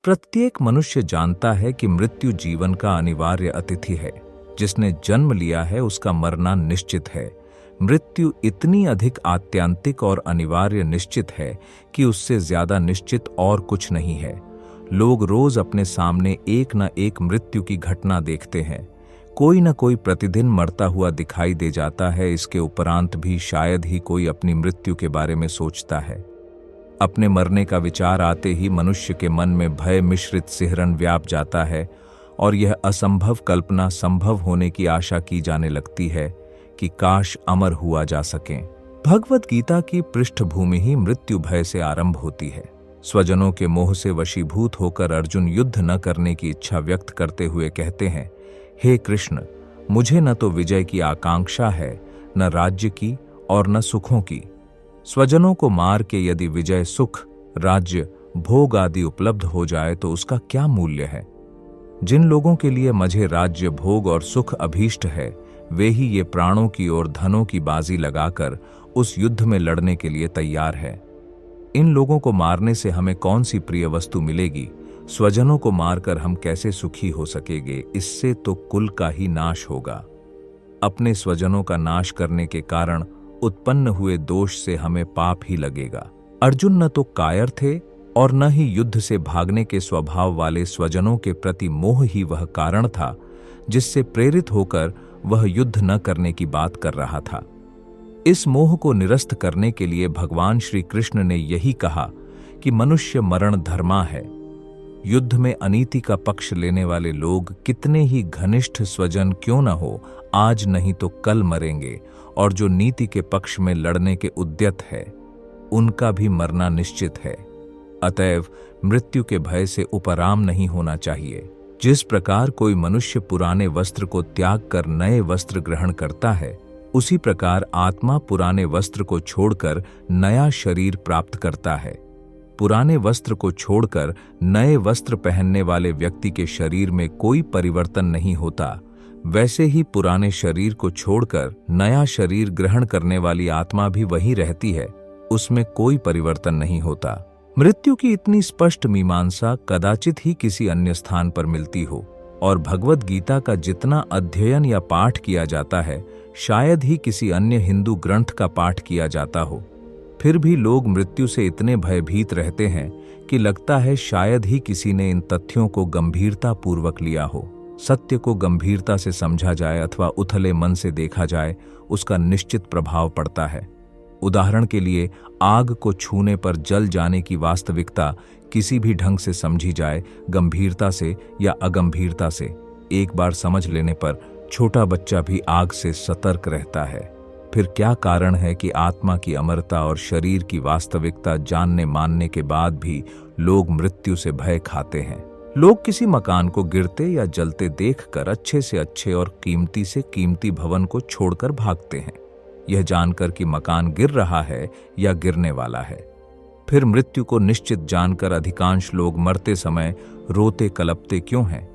प्रत्येक मनुष्य जानता है कि मृत्यु जीवन का अनिवार्य अतिथि है। जिसने जन्म लिया है उसका मरना निश्चित है। मृत्यु इतनी अधिक आत्यंतिक और अनिवार्य निश्चित है कि उससे ज्यादा निश्चित और कुछ नहीं है। लोग रोज अपने सामने एक न एक मृत्यु की घटना देखते हैं। कोई न कोई प्रतिदिन मरता हुआ दिखाई दे जाता है। इसके उपरांत भी शायद ही कोई अपनी मृत्यु के बारे में सोचता है। अपने मरने का विचार आते ही मनुष्य के मन में भय मिश्रित सिहरन व्याप जाता है और यह असंभव कल्पना संभव होने की आशा की जाने लगती है कि काश अमर हुआ जा सके। भगवत गीता की पृष्ठभूमि ही मृत्यु भय से आरंभ होती है। स्वजनों के मोह से वशीभूत होकर अर्जुन युद्ध न करने की इच्छा व्यक्त करते हुए कहते हैं, हे कृष्ण, मुझे न तो विजय की आकांक्षा है, न राज्य की और न सुखों की। स्वजनों को मार के यदि विजय, सुख, राज्य, भोग आदि उपलब्ध हो जाए तो उसका क्या मूल्य है। जिन लोगों के लिए मुझे राज्य, भोग और सुख अभीष्ट है, वे ही ये प्राणों की और धनों की बाजी लगाकर उस युद्ध में लड़ने के लिए तैयार है। इन लोगों को मारने से हमें कौन सी प्रिय वस्तु मिलेगी। स्वजनों को मारकर हम कैसे सुखी हो सकेंगे। इससे तो कुल का ही नाश होगा। अपने स्वजनों का नाश करने के कारण उत्पन्न हुए दोष से हमें पाप ही लगेगा। अर्जुन न तो कायर थे और न ही युद्ध से भागने के स्वभाव वाले। स्वजनों के प्रति मोह ही वह कारण था जिससे प्रेरित होकर वह युद्ध न करने की बात कर रहा था। इस मोह को निरस्त करने के लिए भगवान श्री कृष्ण ने यही कहा कि मनुष्य मरण धर्मा है। युद्ध में अनीति का पक्ष लेने वाले लोग कितने ही घनिष्ठ स्वजन क्यों न हो, आज नहीं तो कल मरेंगे, और जो नीति के पक्ष में लड़ने के उद्यत है उनका भी मरना निश्चित है। अतएव मृत्यु के भय से उपराम नहीं होना चाहिए। जिस प्रकार कोई मनुष्य पुराने वस्त्र को त्याग कर नए वस्त्र ग्रहण करता है, उसी प्रकार आत्मा पुराने वस्त्र को छोड़कर नया शरीर प्राप्त करता है। पुराने वस्त्र को छोड़कर नए वस्त्र पहनने वाले व्यक्ति के शरीर में कोई परिवर्तन नहीं होता। वैसे ही पुराने शरीर को छोड़कर नया शरीर ग्रहण करने वाली आत्मा भी वही रहती है, उसमें कोई परिवर्तन नहीं होता। मृत्यु की इतनी स्पष्ट मीमांसा कदाचित ही किसी अन्य स्थान पर मिलती हो, और भगवत गीता का जितना अध्ययन या पाठ किया जाता है, शायद ही किसी अन्य हिंदू ग्रंथ का पाठ किया जाता हो। फिर भी लोग मृत्यु से इतने भयभीत रहते हैं कि लगता है शायद ही किसी ने इन तथ्यों को गंभीरता पूर्वक लिया हो। सत्य को गंभीरता से समझा जाए अथवा उथले मन से देखा जाए, उसका निश्चित प्रभाव पड़ता है। उदाहरण के लिए, आग को छूने पर जल जाने की वास्तविकता किसी भी ढंग से समझी जाए, गंभीरता से या अगंभीरता से, एक बार समझ लेने पर छोटा बच्चा भी आग से सतर्क रहता है। फिर क्या कारण है कि आत्मा की अमरता और शरीर की वास्तविकता जानने मानने के बाद भी लोग मृत्यु से भय खाते हैं। लोग किसी मकान को गिरते या जलते देखकर अच्छे से अच्छे और कीमती से कीमती भवन को छोड़कर भागते हैं, यह जानकर कि मकान गिर रहा है या गिरने वाला है। फिर मृत्यु को निश्चित जानकर अधिकांश लोग मरते समय रोते कलपते क्यों हैं?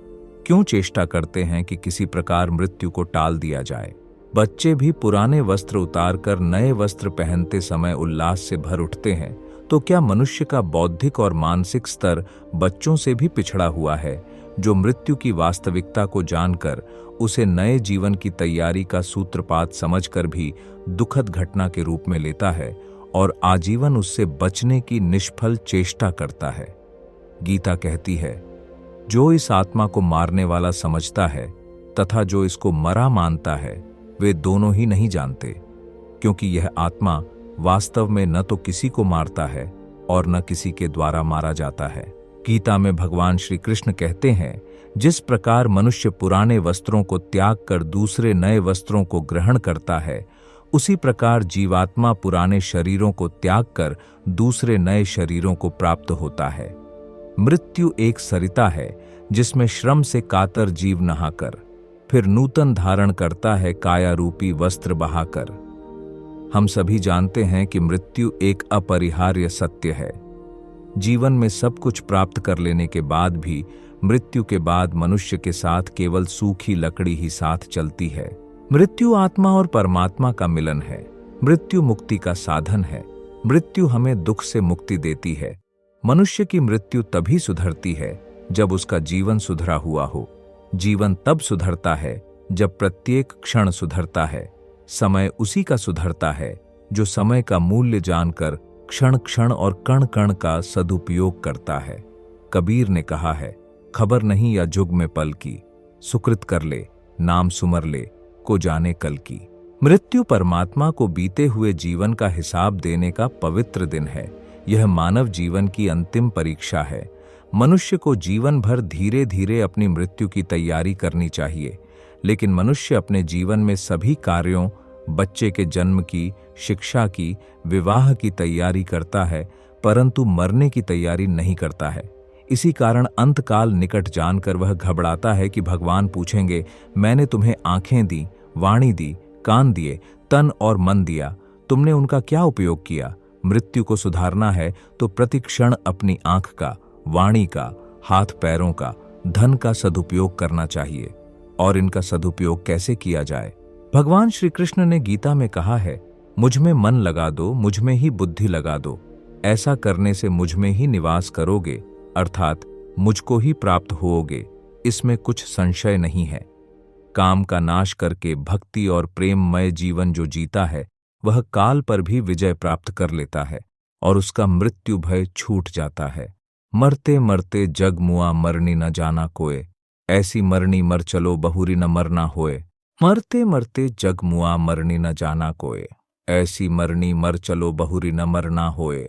क्यों चेष्टा करते हैं कि किसी प्रकार मृत्यु को टाल दिया जाए? बच्चे भी पुराने वस्त्र उतारकर नए वस्त्र पहनते समय उल्लास से भर उठते हैं, तो क्या मनुष्य का बौद्धिक और मानसिक स्तर बच्चों से भी पिछड़ा हुआ है, जो मृत्यु की वास्तविकता को जानकर उसे नए जीवन की तैयारी का सूत्रपात समझकर भी दुखद घटना के रूप में लेता है और आजीवन उससे बचने की निष्फल चेष्टा करता है? गीता कहती है, जो इस आत्मा को मारने वाला समझता है तथा जो इसको मरा मानता है, वे दोनों ही नहीं जानते, क्योंकि यह आत्मा वास्तव में न तो किसी को मारता है और न किसी के द्वारा मारा जाता है। गीता में भगवान श्री कृष्ण कहते हैं, जिस प्रकार मनुष्य पुराने वस्त्रों को त्याग कर दूसरे नए वस्त्रों को ग्रहण करता है, उसी प्रकार जीवात्मा पुराने शरीरों को त्याग कर दूसरे नए शरीरों को प्राप्त होता है। मृत्यु एक सरिता है जिसमें श्रम से कातर जीव नहाकर फिर नूतन धारण करता है काया रूपी वस्त्र बहाकर। हम सभी जानते हैं कि मृत्यु एक अपरिहार्य सत्य है। जीवन में सब कुछ प्राप्त कर लेने के बाद भी मृत्यु के बाद मनुष्य के साथ केवल सूखी लकड़ी ही साथ चलती है। मृत्यु आत्मा और परमात्मा का मिलन है। मृत्यु मुक्ति का साधन है। मृत्यु हमें दुख से मुक्ति देती है। मनुष्य की मृत्यु तभी सुधरती है जब उसका जीवन सुधरा हुआ हो। जीवन तब सुधरता है जब प्रत्येक क्षण सुधरता है। समय उसी का सुधरता है जो समय का मूल्य जानकर क्षण क्षण और कण कण का सदुपयोग करता है। कबीर ने कहा है, खबर नहीं या जुग में पल की, सुकृत कर ले, नाम सुमर ले, को जाने कल की। मृत्यु परमात्मा को बीते हुए जीवन का हिसाब देने का पवित्र दिन है। यह मानव जीवन की अंतिम परीक्षा है। मनुष्य को जीवन भर धीरे धीरे अपनी मृत्यु की तैयारी करनी चाहिए, लेकिन मनुष्य अपने जीवन में सभी कार्यों, बच्चे के जन्म की, शिक्षा की, विवाह की तैयारी करता है, परंतु मरने की तैयारी नहीं करता है। इसी कारण अंतकाल निकट जानकर वह घबराता है कि भगवान पूछेंगे, मैंने तुम्हें आंखें दी, वाणी दी, कान दिए, तन और मन दिया, तुमने उनका क्या उपयोग किया? मृत्यु को सुधारना है तो प्रतिक्षण अपनी आंख का, वाणी का, हाथ पैरों का, धन का सदुपयोग करना चाहिए। और इनका सदुपयोग कैसे किया जाए? भगवान श्री कृष्ण ने गीता में कहा है, मुझ में मन लगा दो, मुझ में ही बुद्धि लगा दो। ऐसा करने से मुझ में ही निवास करोगे, अर्थात मुझको ही प्राप्त होओगे, इसमें कुछ संशय नहीं है। काम का नाश करके भक्ति और प्रेममय जीवन जो जीता है, वह काल पर भी विजय प्राप्त कर लेता है और उसका मृत्यु भय छूट जाता है। मरते मरते जग मुआ मरनी न जाना कोय, ऐसी मरनी मर चलो बहुरी न मरना होए। मरते मरते जग मुआ मरनी न जाना कोय, ऐसी मरनी मर चलो बहुरी न मरना होए।